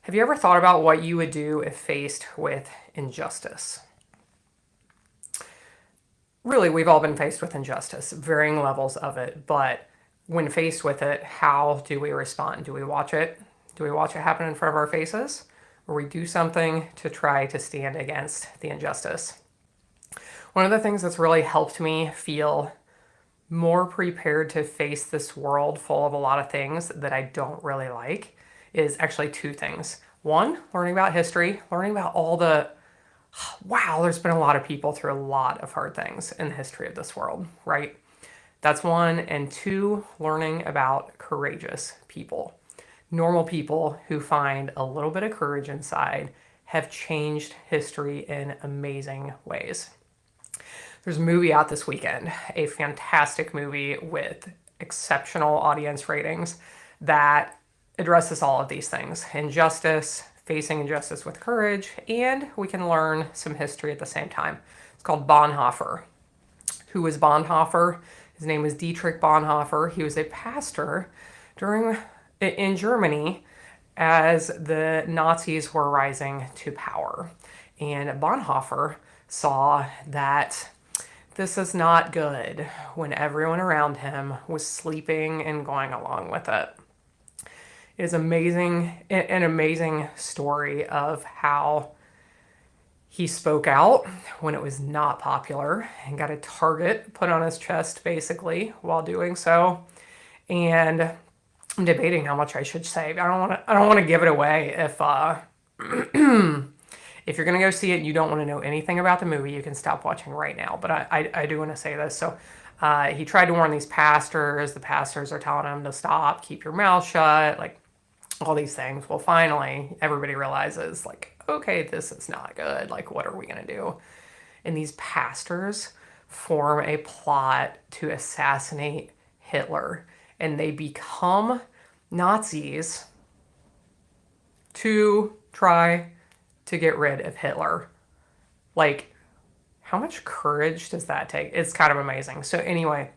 Have you ever thought about what you would do if faced with injustice? Really, we've all been faced with injustice, varying levels of it, but when faced with it, how do we respond? Do we watch it? Do we watch it happen in front of our faces? Or we do something to try to stand against the injustice? One of the things that's really helped me feel more prepared to face this world full of a lot of things that I don't really like is actually two things. One, learning about history, learning about all the wow, there's been a lot of people through a lot of hard things in the history of this world, right? That's one. And two, learning about courageous people. Normal people who find a little bit of courage inside have changed history in amazing ways. There's a movie out this weekend, a fantastic movie with exceptional audience ratings that addresses all of these things: injustice, facing injustice with courage, and we can learn some history at the same time. It's called Bonhoeffer. Who was Bonhoeffer? His name was Dietrich Bonhoeffer. He was a pastor in Germany as the Nazis were rising to power. And Bonhoeffer saw that this is not good when everyone around him was sleeping and going along with it. It is an amazing story of how he spoke out when it was not popular and got a target put on his chest basically while doing so. And I'm debating how much I should say. I don't want to give it away if you're going to go see it and you don't want to know anything about the movie, you can stop watching right now. But I do want to say this. So he tried to warn these pastors. The pastors are telling him to stop, keep your mouth shut, like all these things. Well, finally, everybody realizes, like, okay, this is not good. Like, what are we going to do? And these pastors form a plot to assassinate Hitler. And they become Nazis to try to get rid of Hitler. Like, how much courage does that take? It's kind of amazing. So anyway,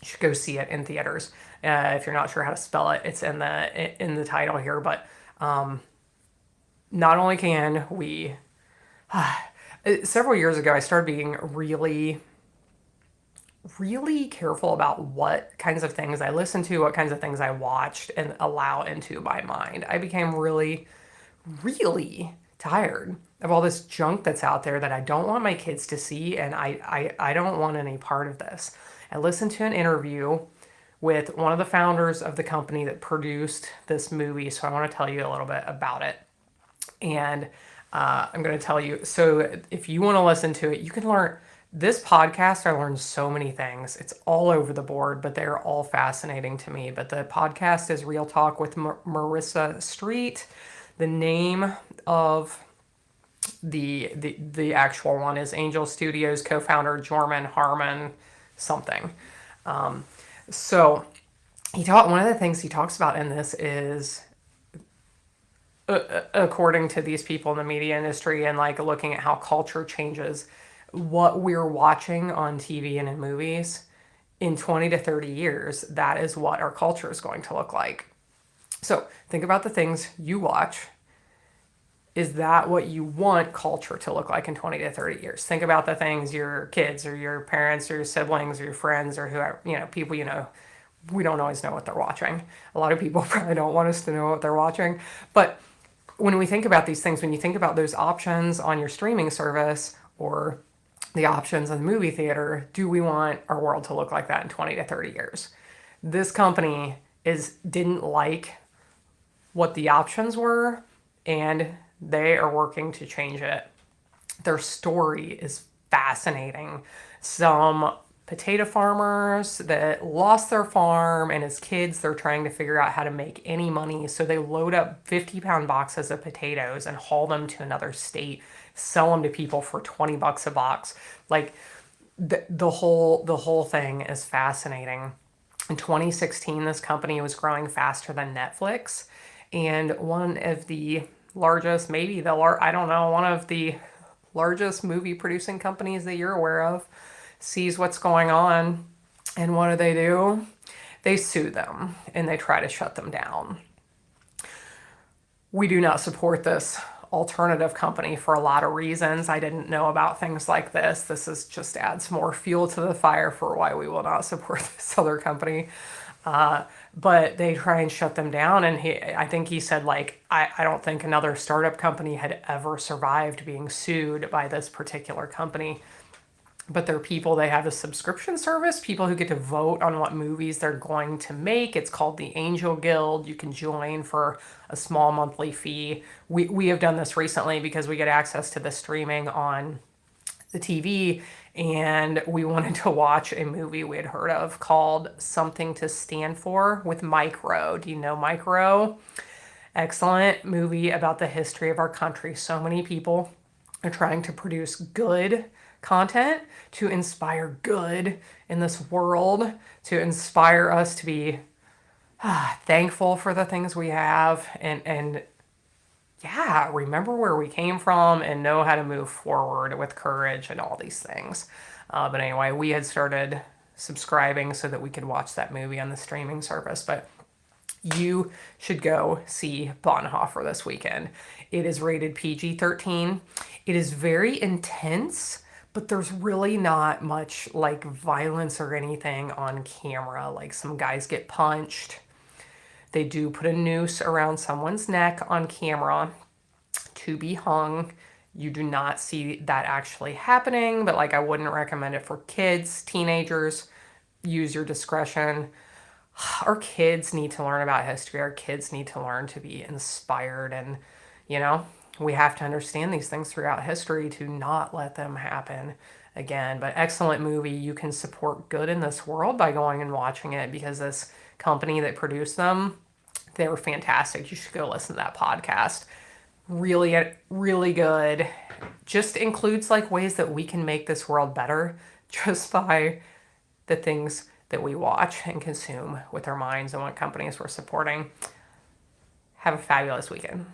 you should go see it in theaters. If you're not sure how to spell it, it's in the title here. But not only can we, several years ago, I started being really, really careful about what kinds of things I listened to, what kinds of things I watched and allow into my mind. I became really, really tired of all this junk that's out there that I don't want my kids to see, and I don't want any part of this. I listened to an interview with one of the founders of the company that produced this movie, so I want to tell you a little bit about it. And I'm going to tell you, so if you want to listen to it, you can learn. This podcast, I learned so many things. It's all over the board, but they're all fascinating to me. But the podcast is Real Talk with Marissa Street. The name of the actual one is Angel Studios co-founder Jorman Harmon something. So one of the things he talks about in this is, according to these people in the media industry and like looking at how culture changes, what we're watching on TV and in movies in 20 to 30 years, that is what our culture is going to look like. So think about the things you watch. Is that what you want culture to look like in 20 to 30 years? Think about the things your kids or your parents or your siblings or your friends or whoever, people we don't always know what they're watching. A lot of people probably don't want us to know what they're watching. But when we think about these things, when you think about those options on your streaming service or the options in the movie theater, do we want our world to look like that in 20 to 30 years? This company didn't like what the options were, and they are working to change it. Their story is fascinating. Some potato farmers that lost their farm, and as kids, they're trying to figure out how to make any money. So they load up 50-pound boxes of potatoes and haul them to another state, sell them to people for 20 bucks a box. Like the whole thing is fascinating. In 2016, this company was growing faster than Netflix, and one of the largest, one of the largest movie producing companies that you're aware of sees what's going on, and what do? They sue them and they try to shut them down. We do not support this alternative company for a lot of reasons. I didn't know about things like this. This is just adds more fuel to the fire for why we will not support this other company. Uh, but they try and shut them down. And I think he said, like, I don't think another startup company had ever survived being sued by this particular company. But they're people, they have a subscription service, people who get to vote on what movies they're going to make. It's called the Angel Guild. You can join for a small monthly fee. We have done this recently because we get access to the streaming on the TV, and we wanted to watch a movie we had heard of called Something to Stand For with Mike Rowe. Do you know Mike Rowe? Excellent movie about the history of our country. So many people are trying to produce good content to inspire good in this world, to inspire us to be thankful for the things we have, and yeah, remember where we came from and know how to move forward with courage and all these things. But anyway, we had started subscribing so that we could watch that movie on the streaming service. But you should go see Bonhoeffer this weekend. It is rated PG-13. It is very intense, but there's really not much like violence or anything on camera. Like some guys get punched. They do put a noose around someone's neck on camera to be hung. You do not see that actually happening, but like I wouldn't recommend it for kids, teenagers. Use your discretion. Our kids need to learn about history. Our kids need to learn to be inspired. And, you know, we have to understand these things throughout history to not let them happen again. But excellent movie. You can support good in this world by going and watching it because this company that produced them, they were fantastic. You should go listen to that podcast. Really, really good. Just includes like ways that we can make this world better just by the things that we watch and consume with our minds and what companies we're supporting. Have a fabulous weekend.